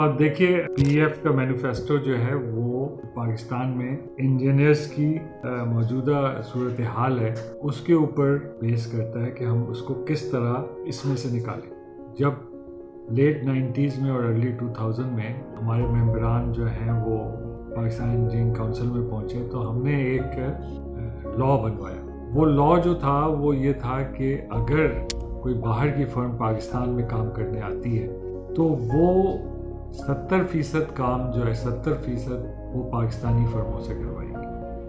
اب دیکھیے P F کا مینیفیسٹو جو ہے وہ پاکستان میں انجینئرز کی موجودہ صورتحال ہے اس کے اوپر بیس کرتا ہے کہ ہم اس کو کس طرح اس میں سے نکالیں. جب لیٹ 90s میں اور ارلی 2000 میں ہمارے ممبران جو ہیں وہ پاکستان انجینئرنگ کونسل میں پہنچے تو ہم نے ایک لا بنوایا. وہ لا جو تھا وہ یہ تھا کہ اگر کوئی باہر کی فرم پاکستان میں کام کرنے آتی ہے تو وہ 70% کام جو ہے 70% وہ پاکستانی فرموں سے کروائے گی.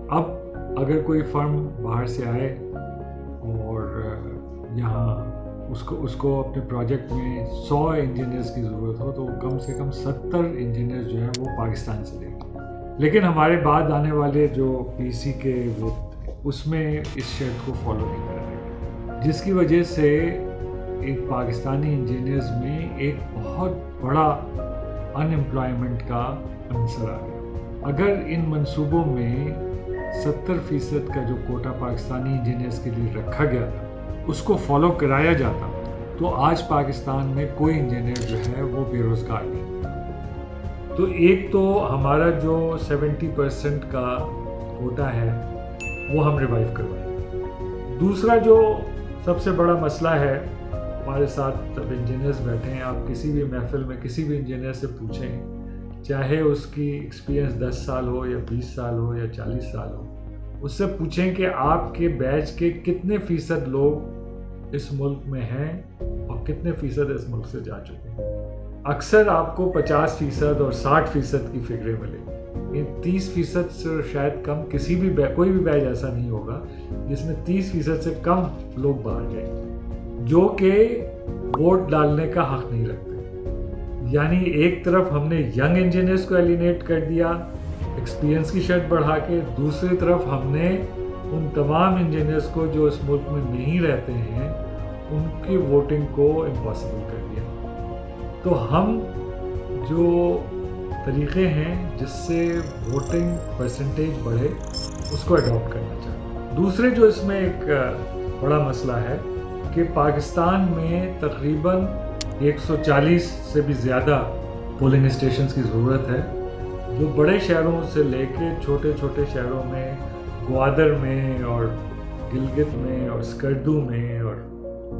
اب اگر کوئی فرم باہر سے آئے اور یہاں اس کو اپنے پروجیکٹ میں 100 انجینئرز کی ضرورت ہو تو کم سے کم 70 انجینئرز جو ہیں وہ پاکستان سے لیں گے. لیکن ہمارے بعد آنے والے جو پی سی کے وہ اس میں اس شرط کو فالو نہیں کر رہے، جس کی وجہ سے ایک پاکستانی انجینئرز میں ایک بہت بڑا ان امپلائمنٹ کا عنصر آ گیا. اگر ان منصوبوں میں 70% کا جو کوٹا پاکستانی انجینئرز کے لیے رکھا گیا تھا اس کو فالو کرایا جاتا تو آج پاکستان میں کوئی انجینئر جو ہے وہ بے روزگار نہیں. تو ایک تو ہمارا جو 70% کا کوٹا ہے وہ ہم ریوائیو کروائیں. دوسرا جو سب سے بڑا مسئلہ ہے، ہمارے ساتھ جب انجینئرز بیٹھے ہیں، آپ کسی بھی محفل میں کسی بھی انجینئر سے پوچھیں، چاہے اس کی ایکسپیرینس 10 سال ہو یا 20 سال ہو یا 40 سال ہو، اس سے پوچھیں کہ آپ کے بیچ کے کتنے فیصد لوگ اس ملک میں ہیں اور کتنے فیصد اس ملک سے جا چکے ہیں. اکثر آپ کو 50% اور 60% کی فگریں ملیں گی. ان 30% سے شاید کم کوئی بھی بیچ ایسا نہیں ہوگا جس میں 30% سے کم لوگ باہر جائیں جو کہ ووٹ ڈالنے کا حق نہیں رکھتے. یعنی ایک طرف ہم نے ینگ انجینئرز کو ایلینیٹ کر دیا ایکسپیرینس کی شرط بڑھا کے، دوسری طرف ہم نے ان تمام انجینئرز کو جو اس ملک میں نہیں رہتے ہیں ان کی ووٹنگ کو امپاسبل کر دیا. تو ہم جو طریقے ہیں جس سے ووٹنگ پرسنٹیج بڑھے اس کو اڈاپٹ کرنا چاہتے. دوسرے جو اس میں ایک بڑا مسئلہ ہے کہ پاکستان میں تقریباً 140 سے بھی زیادہ پولنگ اسٹیشنز کی ضرورت ہے، جو بڑے شہروں سے لے کے چھوٹے چھوٹے شہروں میں، گوادر میں اور گلگت میں اور اسکردو میں اور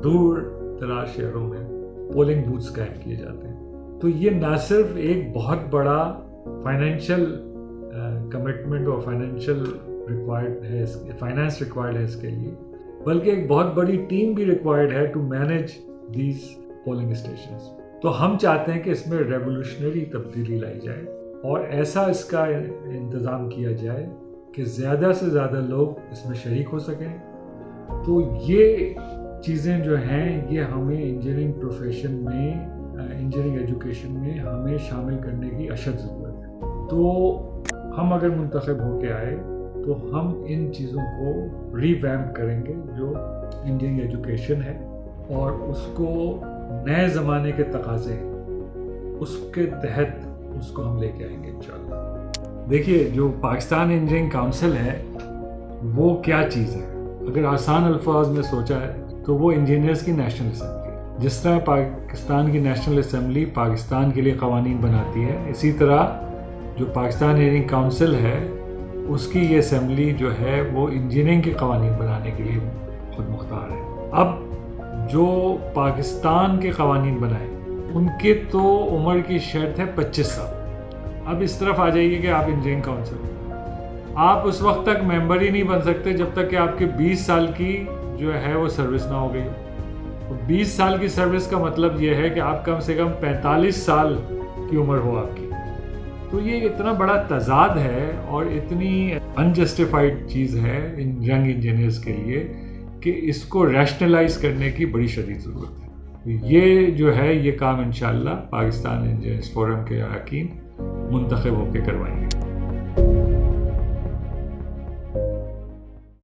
دور دراز شہروں میں پولنگ بوتھس قائم کیے جاتے ہیں. تو یہ نہ صرف ایک بہت بڑا فائنینشیل کمٹمنٹ اور فائنانس ریکوائرڈ ہے اس کے لیے، بلکہ ایک بہت بڑی ٹیم بھی ریکوائرڈ ہے to manage these polling stations. تو ہم چاہتے ہیں کہ اس میں ریولیوشنری تبدیلی لائی جائے اور ایسا اس کا انتظام کیا جائے کہ زیادہ سے زیادہ لوگ اس میں شریک ہو سکیں. تو یہ چیزیں جو ہیں یہ ہمیں انجینئرنگ پروفیشن میں، انجینئرنگ ایجوکیشن میں ہمیں شامل کرنے کی اشد ضرورت ہے. تو ہم اگر منتخب ہو کے آئے تو ہم ان چیزوں کو ری ویمپ کریں گے جو انجینئرنگ ایجوکیشن ہے اور اس کو نئے زمانے کے تقاضے اس کے تحت اس کو ہم لے کے آئیں گے انشاءاللہ. دیکھیے جو پاکستان انجینئرنگ کونسل ہے وہ کیا چیز ہے؟ اگر آسان الفاظ میں سوچا ہے تو وہ انجینئرز کی نیشنل اسمبلی. جس طرح پاکستان کی نیشنل اسمبلی پاکستان کے لیے قوانین بناتی ہے، اسی طرح جو پاکستان انجینئرنگ کونسل ہے اس کی یہ اسمبلی جو ہے وہ انجینئرنگ کے قوانین بنانے کے لیے خود مختار ہے. اب جو پاکستان کے قوانین بنائیں ان کے تو عمر کی شرط ہے 25 سال. اب اس طرف آ جائیے کہ آپ انجینئرنگ کونسل، آپ اس وقت تک ممبر ہی نہیں بن سکتے جب تک کہ آپ کے 20 سال کی جو ہے وہ سروس نہ ہو گئی. 20 سال کی سروس کا مطلب یہ ہے کہ آپ کم سے کم 45 سال کی عمر ہو آپ کی. تو یہ اتنا بڑا تضاد ہے اور اتنی انجسٹیفائڈ چیز ہے ینگ انجینئرز کے لیے کہ اس کو ریشنلائز کرنے کی بڑی شدید ضرورت ہے. یہ جو ہے یہ کام انشاءاللہ پاکستان انجینئرز فورم کے اراکین منتخب ہو کے کروائیں گے.